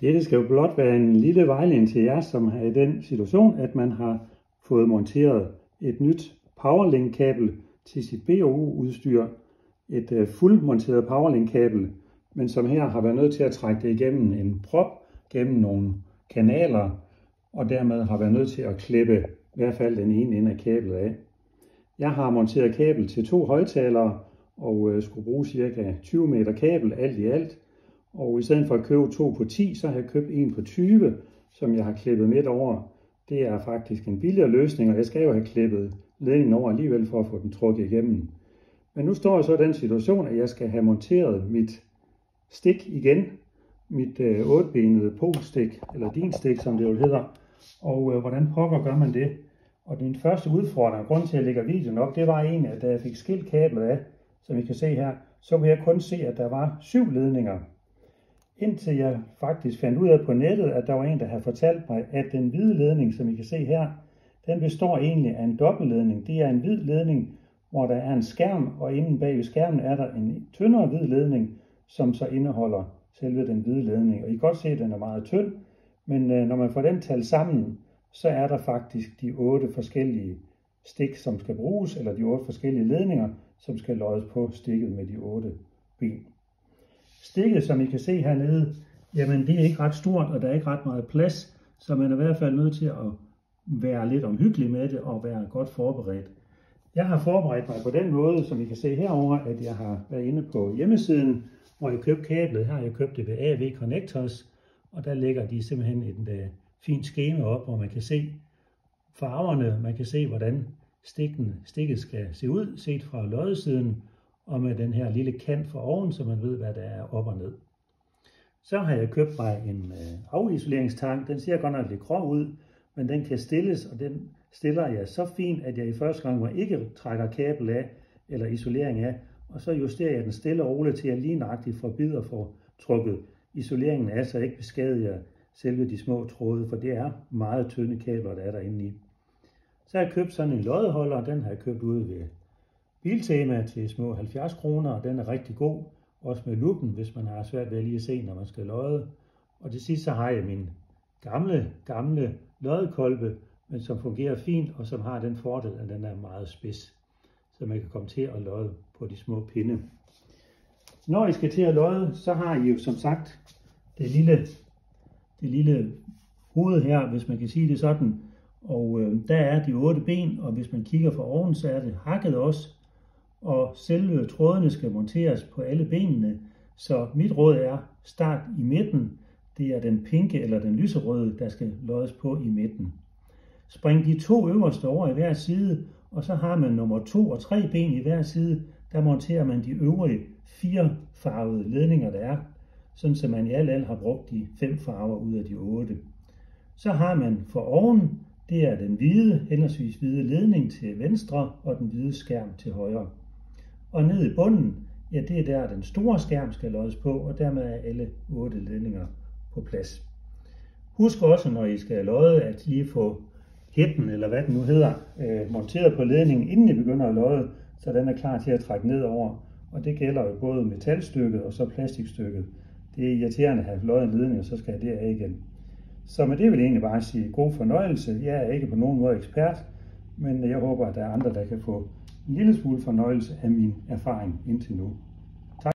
Dette skal jo blot være en lille vejledning til jer, som er i den situation, at man har fået monteret et nyt powerlink-kabel til sit BOU-udstyr. Et fuldmonteret powerlink-kabel, men som her har været nødt til at trække det igennem en prop, gennem nogle kanaler, og dermed har været nødt til at klippe i hvert fald den ene ende af kablet af. Jeg har monteret kabel til 2 højttalere og skulle bruge ca. 20 meter kabel alt i alt. Og i stedet for at købe 2 på 10, så har jeg købt 1 på 20, som jeg har klippet midt over. Det er faktisk en billigere løsning, og jeg skal jo have klippet ledningen over alligevel for at få den trukket igennem. Men nu står jeg så i den situation, at jeg skal have monteret mit stik igen. Mit 8-benede polstik, eller din-stik, som det jo hedder. Og hvordan pokker gør man det? Og den første udfordring, grund til at jeg lægger videoen op, det var egentlig, at da jeg fik skilt kablet af, som I kan se her, så kunne jeg kun se, at der var 7 ledninger. Indtil jeg faktisk fandt ud af på nettet, at der var en, der havde fortalt mig, at den hvide ledning, som I kan se her, den består egentlig af en dobbeltledning. Det er en hvid ledning, hvor der er en skærm, og inde bag ved skærmen er der en tyndere hvid ledning, som så indeholder selve den hvide ledning. Og I kan godt se, at den er meget tynd, men når man får den talt sammen, så er der faktisk de 8 forskellige stik, som skal bruges, eller de 8 forskellige ledninger, som skal løjes på stikket med de 8 ben. Stikket, som I kan se hernede, jamen det er ikke ret stort, og der er ikke ret meget plads, så man er i hvert fald nødt til at være lidt omhyggelig med det og være godt forberedt. Jeg har forberedt mig på den måde, som I kan se herover, at jeg har været inde på hjemmesiden, hvor jeg købte kablet. Her har jeg købt det ved AV Connectors, og der ligger de simpelthen et fint skema op, hvor man kan se farverne, man kan se, hvordan stikket skal se ud, set fra loddesiden, og med den her lille kant for oven, så man ved, hvad der er op og ned. Så har jeg købt mig en afisoleringstank. Den ser godt nok lidt grov ud, men den kan stilles, og den stiller jeg så fint, at jeg i første gang ikke trækker kabel af, eller isolering af, og så justerer jeg den stille og roligt til, at jeg lige nøjagtigt får bid og får trukket isoleringen af, så jeg ikke beskadiger selve de små tråde, for det er meget tynde kabler, der er derinde i. Så har jeg købt sådan en loddeholder, den har jeg købt ude ved Biltema til små 70 kroner, og den er rigtig god, også med luppen, hvis man har svært ved at lige at se, når man skal lodde. Og til sidst så har jeg min gamle loddekolbe, men som fungerer fint, og som har den fordel, at den er meget spids, så man kan komme til at lodde på de små pinde. Når I skal til at lodde, så har I jo som sagt det lille hoved her, hvis man kan sige det sådan, og der er de 8 ben, og hvis man kigger fra oven, så er det hakket også, og selve trådene skal monteres på alle benene, så mit råd er start i midten. Det er den pinke eller den lyserøde, der skal loddes på i midten. Spring de 2 øverste over i hver side, og så har man nummer 2 og 3 ben i hver side. Der monterer man de øvrige 4 farvede ledninger, der er, sådan så man i alt har brugt de 5 farver ud af de 8. Så har man for oven, det er den henholdsvis hvide ledning til venstre og den hvide skærm til højre. Og ned i bunden, ja, det er der den store skærm skal loddes på, og dermed er alle 8 ledninger på plads. Husk også, når I skal lodde, at lige få hætten, eller hvad den nu hedder, monteret på ledningen, inden I begynder at lodde, så den er klar til at trække ned over. Og det gælder jo både metalstykket og så plastikstykket. Det er irriterende at have loddet en ledning, og så skal jeg det af igen. Så med det vil jeg egentlig bare sige god fornøjelse. Jeg er ikke på nogen måde ekspert, men jeg håber, at der er andre, der kan få en lille smule fornøjelse af min erfaring indtil nu.